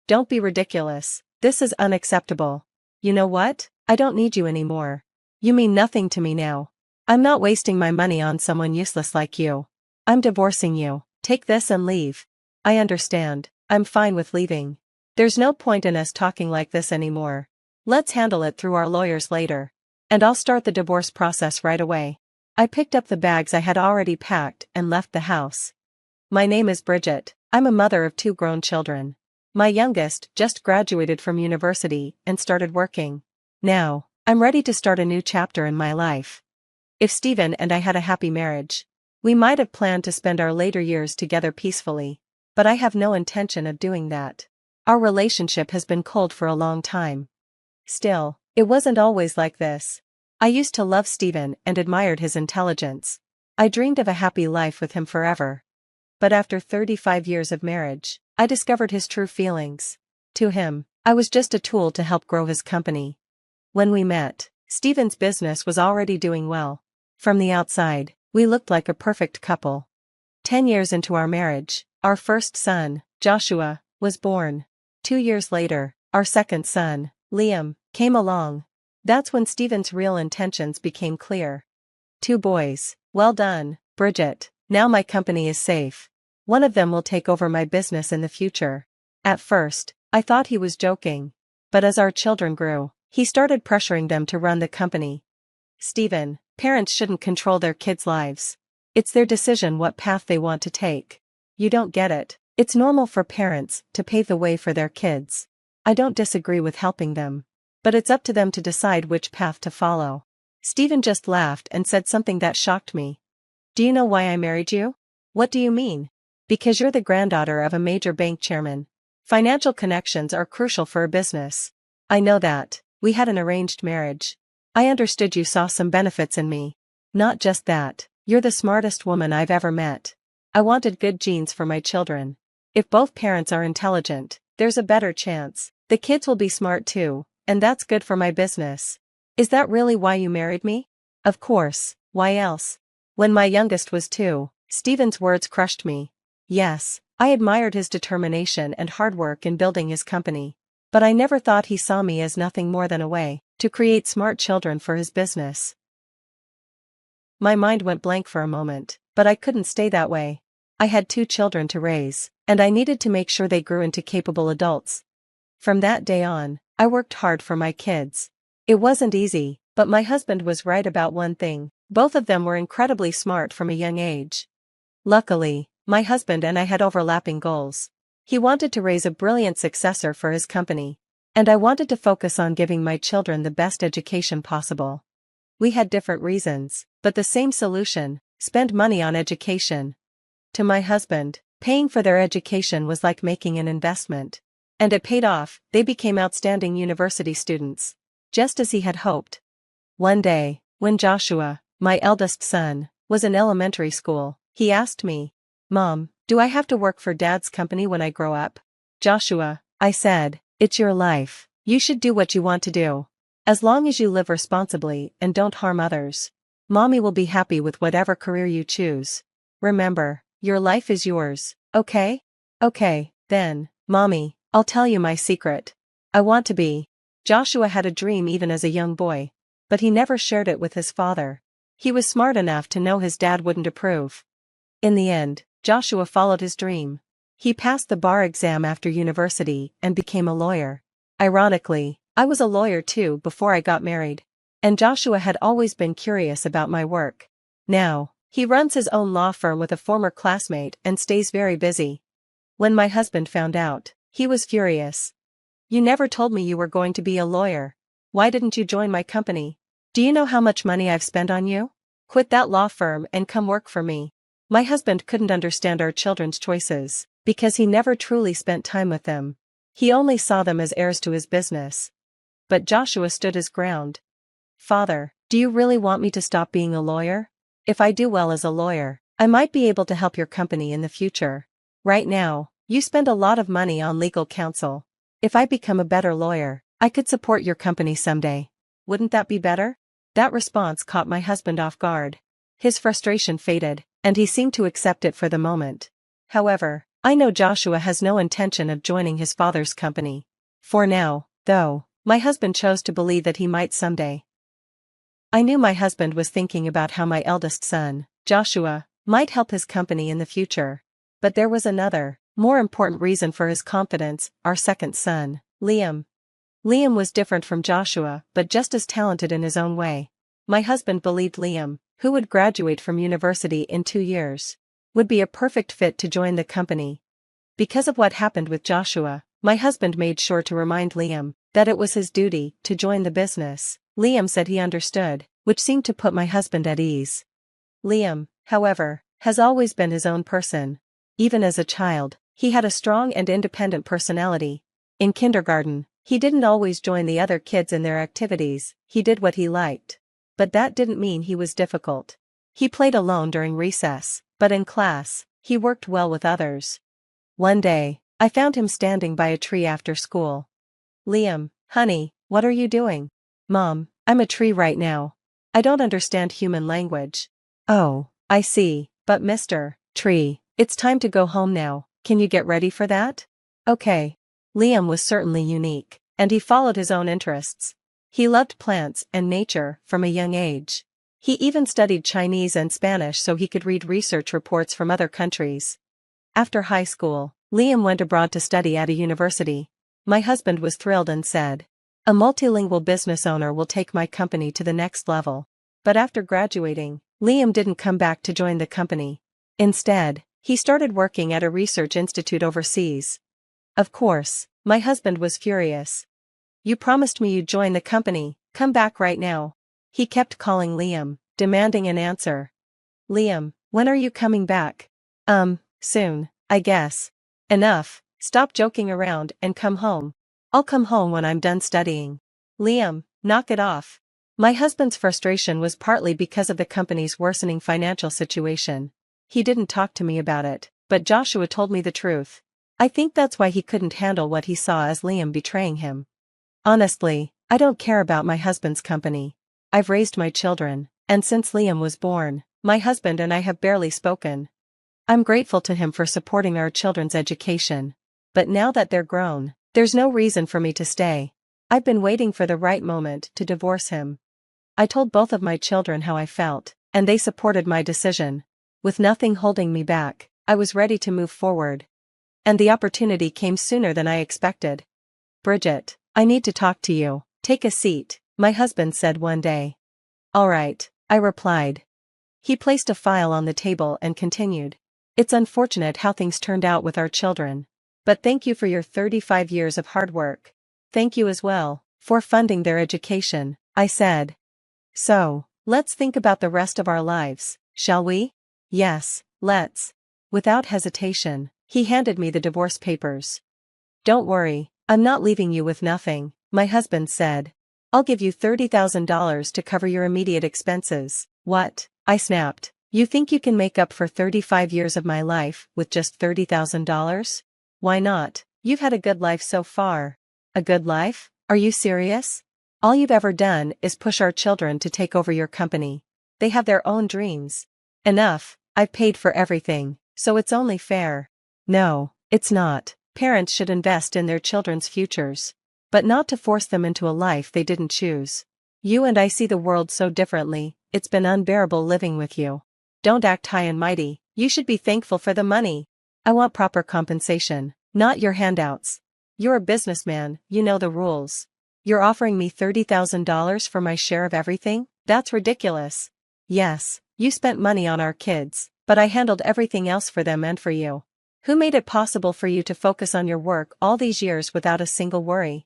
Don't be ridiculous. This is unacceptable. You know what? I don't need you anymore. You mean nothing to me now. I'm not wasting my money on someone useless like you. I'm divorcing you. Take this and leave. I understand. I'm fine with leaving. There's no point in us talking like this anymore. Let's handle it through our lawyers later. And I'll start the divorce process right away. I picked up the bags I had already packed and left the house. My name is Bridget. I'm a mother of 2 grown children. My youngest just graduated from university and started working. Now, I'm ready to start a new chapter in my life. If Steven and I had a happy marriage, we might have planned to spend our later years together peacefully, but I have no intention of doing that. Our relationship has been cold for a long time. Still, it wasn't always like this. I used to love Steven and admired his intelligence. I dreamed of a happy life with him forever. But after 35 years of marriage, I discovered his true feelings. To him, I was just a tool to help grow his company. When we met, Steven's business was already doing well. From the outside, we looked like a perfect couple. 10 years into our marriage, our first son, Joshua, was born. 2 years later, our second son, Liam, came along. That's when Steven's real intentions became clear. 2 boys. Well done, Bridget. Now my company is safe. One of them will take over my business in the future. At first, I thought he was joking. But as our children grew, he started pressuring them to run the company. Steven, parents shouldn't control their kids' lives. It's their decision what path they want to take. You don't get it. It's normal for parents to pave the way for their kids. I don't disagree with helping them. But it's up to them to decide which path to follow. Steven just laughed and said something that shocked me. Do you know why I married you? What do you mean? Because you're the granddaughter of a major bank chairman. Financial connections are crucial for a business. I know that. We had an arranged marriage. I understood you saw some benefits in me. Not just that, you're the smartest woman I've ever met. I wanted good genes for my children. If both parents are intelligent, there's a better chance the kids will be smart too, and that's good for my business. Is that really why you married me? Of course, why else? When my youngest was 2, Steven's words crushed me. Yes, I admired his determination and hard work in building his company. But I never thought he saw me as nothing more than a way to create smart children for his business. My mind went blank for a moment, but I couldn't stay that way. I had 2 children to raise, and I needed to make sure they grew into capable adults. From that day on, I worked hard for my kids. It wasn't easy, but my husband was right about one thing. Both of them were incredibly smart from a young age. Luckily, my husband and I had overlapping goals. He wanted to raise a brilliant successor for his company, and I wanted to focus on giving my children the best education possible. We had different reasons, but the same solution: spend money on education. To my husband, paying for their education was like making an investment. And it paid off. They became outstanding university students, just as he had hoped. One day, when Joshua, my eldest son, was in elementary school, he asked me, "Mom, do I have to work for Dad's company when I grow up?" "Joshua," I said, "it's your life. You should do what you want to do. As long as you live responsibly and don't harm others, Mommy will be happy with whatever career you choose. Remember, your life is yours, okay?" "Okay, then, Mommy, I'll tell you my secret. I want to be." Joshua had a dream even as a young boy, but he never shared it with his father. He was smart enough to know his dad wouldn't approve. In the end, Joshua followed his dream. He passed the bar exam after university and became a lawyer. Ironically, I was a lawyer too before I got married. And Joshua had always been curious about my work. Now, he runs his own law firm with a former classmate and stays very busy. When my husband found out, he was furious. "You never told me you were going to be a lawyer. Why didn't you join my company? Do you know how much money I've spent on you? Quit that law firm and come work for me." My husband couldn't understand our children's choices, because he never truly spent time with them. He only saw them as heirs to his business. But Joshua stood his ground. "Father, do you really want me to stop being a lawyer? If I do well as a lawyer, I might be able to help your company in the future. Right now, you spend a lot of money on legal counsel. If I become a better lawyer, I could support your company someday. Wouldn't that be better?" That response caught my husband off guard. His frustration faded, and he seemed to accept it for the moment. However, I know Joshua has no intention of joining his father's company. For now, though, my husband chose to believe that he might someday. I knew my husband was thinking about how my eldest son, Joshua, might help his company in the future. But there was another, more important reason for his confidence: our second son, Liam. Liam was different from Joshua, but just as talented in his own way. My husband believed Liam, who would graduate from university in 2 years, would be a perfect fit to join the company. Because of what happened with Joshua, my husband made sure to remind Liam that it was his duty to join the business. Liam said he understood, which seemed to put my husband at ease. Liam, however, has always been his own person. Even as a child, he had a strong and independent personality. In kindergarten, he didn't always join the other kids in their activities, he did what he liked. But that didn't mean he was difficult. He played alone during recess, but in class, he worked well with others. One day, I found him standing by a tree after school. "Liam, honey, what are you doing?" "Mom, I'm a tree right now. I don't understand human language." "Oh, I see, but Mr. Tree, it's time to go home now, can you get ready for that?" "Okay." Liam was certainly unique, and he followed his own interests. He loved plants and nature from a young age. He even studied Chinese and Spanish so he could read research reports from other countries. After high school, Liam went abroad to study at a university. My husband was thrilled and said, "A multilingual business owner will take my company to the next level." But after graduating, Liam didn't come back to join the company. Instead, he started working at a research institute overseas. Of course, my husband was furious. "You promised me you'd join the company, come back right now." He kept calling Liam, demanding an answer. "Liam, when are you coming back?" Soon, I guess." "Enough, stop joking around and come home." "I'll come home when I'm done studying." "Liam, knock it off." My husband's frustration was partly because of the company's worsening financial situation. He didn't talk to me about it, but Joshua told me the truth. I think that's why he couldn't handle what he saw as Liam betraying him. Honestly, I don't care about my husband's company. I've raised my children, and since Liam was born, my husband and I have barely spoken. I'm grateful to him for supporting our children's education. But now that they're grown, there's no reason for me to stay. I've been waiting for the right moment to divorce him. I told both of my children how I felt, and they supported my decision. With nothing holding me back, I was ready to move forward. And the opportunity came sooner than I expected. "Bridget, I need to talk to you. Take a seat," my husband said one day. "All right," I replied. He placed a file on the table and continued. "It's unfortunate how things turned out with our children. But thank you for your 35 years of hard work. Thank you as well for funding their education," I said. "So, let's think about the rest of our lives, shall we?" "Yes, let's." Without hesitation, he handed me the divorce papers. "Don't worry, I'm not leaving you with nothing," my husband said. "I'll give you $30,000 to cover your immediate expenses." "What?" I snapped. "You think you can make up for 35 years of my life with just $30,000? Why not? You've had a good life so far." "A good life? Are you serious? All you've ever done is push our children to take over your company. They have their own dreams." "Enough, I've paid for everything, so it's only fair." "No, it's not. Parents should invest in their children's futures. But not to force them into a life they didn't choose. You and I see the world so differently, it's been unbearable living with you. Don't act high and mighty, you should be thankful for the money. I want proper compensation, not your handouts. You're a businessman, you know the rules. You're offering me $30,000 for my share of everything? That's ridiculous." "Yes, you spent money on our kids, but I handled everything else for them and for you. Who made it possible for you to focus on your work all these years without a single worry?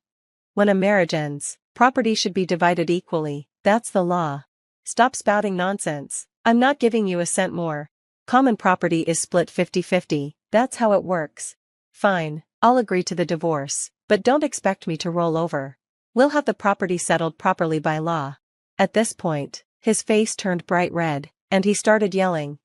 When a marriage ends, property should be divided equally, that's the law. Stop spouting nonsense. I'm not giving you a cent more. Common property is split 50-50, that's how it works." "Fine, I'll agree to the divorce, but don't expect me to roll over. We'll have the property settled properly by law." At this point, his face turned bright red, and he started yelling.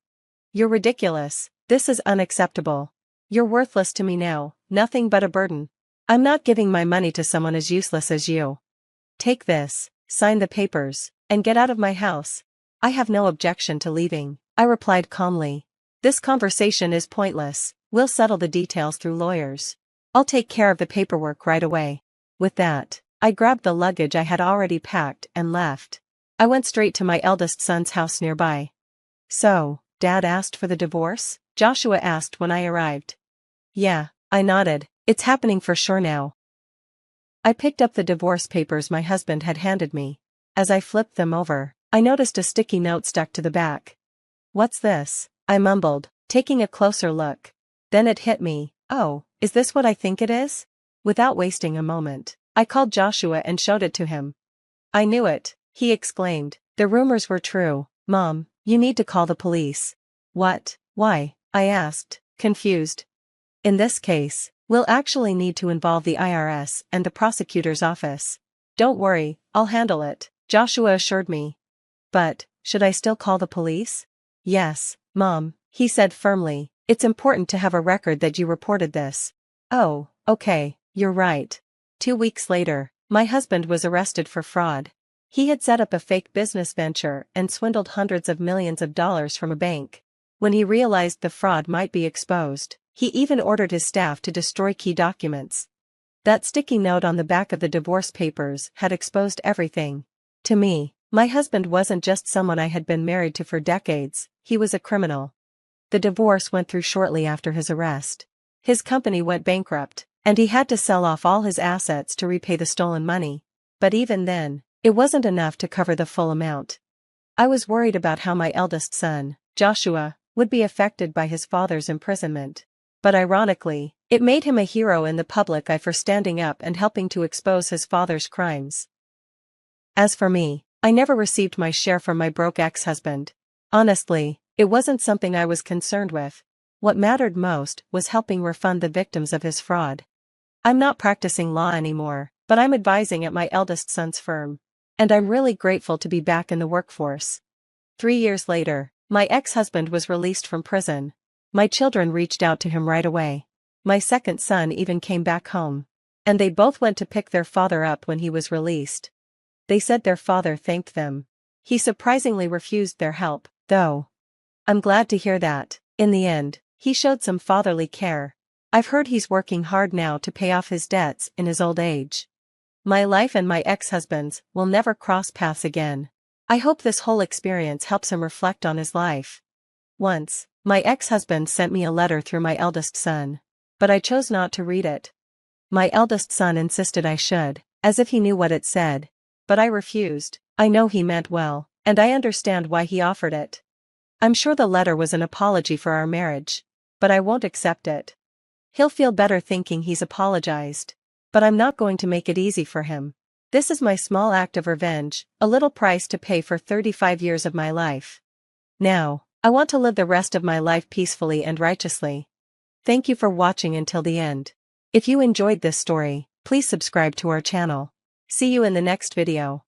"You're ridiculous, this is unacceptable. You're worthless to me now, nothing but a burden. I'm not giving my money to someone as useless as you. Take this, sign the papers, and get out of my house." "I have no objection to leaving," I replied calmly. "This conversation is pointless. We'll settle the details through lawyers. I'll take care of the paperwork right away. With that, I grabbed the luggage I had already packed and left. I went straight to my eldest son's house nearby. "So, Dad asked for the divorce?" Joshua asked when I arrived. "Yeah," I nodded. "It's happening for sure now." I picked up the divorce papers my husband had handed me. As I flipped them over, I noticed a sticky note stuck to the back. "What's this?" I mumbled, taking a closer look. Then it hit me. "Oh, is this what I think it is?" Without wasting a moment, I called Joshua and showed it to him. "I knew it," he exclaimed. "The rumors were true. Mom, you need to call the police." "What? Why?" I asked, confused. "In this case, we'll actually need to involve the IRS and the prosecutor's office." "Don't worry, I'll handle it," Joshua assured me. "But, should I still call the police?" "Yes, Mom," he said firmly. "It's important to have a record that you reported this." "Oh, okay, you're right." 2 weeks later, my husband was arrested for fraud. He had set up a fake business venture and swindled hundreds of millions of dollars from a bank. When he realized the fraud might be exposed, he even ordered his staff to destroy key documents. That sticky note on the back of the divorce papers had exposed everything. To me, my husband wasn't just someone I had been married to for decades, he was a criminal. The divorce went through shortly after his arrest. His company went bankrupt, and he had to sell off all his assets to repay the stolen money. But even then, it wasn't enough to cover the full amount. I was worried about how my eldest son, Joshua, would be affected by his father's imprisonment. But ironically, it made him a hero in the public eye for standing up and helping to expose his father's crimes. As for me, I never received my share from my broke ex-husband. Honestly, it wasn't something I was concerned with. What mattered most was helping refund the victims of his fraud. I'm not practicing law anymore, but I'm advising at my eldest son's firm. And I'm really grateful to be back in the workforce. 3 years later, my ex-husband was released from prison. My children reached out to him right away. My second son even came back home. And they both went to pick their father up when he was released. They said their father thanked them. He surprisingly refused their help, though. I'm glad to hear that, in the end, he showed some fatherly care. I've heard he's working hard now to pay off his debts in his old age. My life and my ex-husband's will never cross paths again. I hope this whole experience helps him reflect on his life. Once, my ex-husband sent me a letter through my eldest son. But I chose not to read it. My eldest son insisted I should, as if he knew what it said. But I refused. I know he meant well, and I understand why he offered it. I'm sure the letter was an apology for our marriage. But I won't accept it. He'll feel better thinking he's apologized. But I'm not going to make it easy for him. This is my small act of revenge, a little price to pay for 35 years of my life. Now, I want to live the rest of my life peacefully and righteously. Thank you for watching until the end. If you enjoyed this story, please subscribe to our channel. See you in the next video.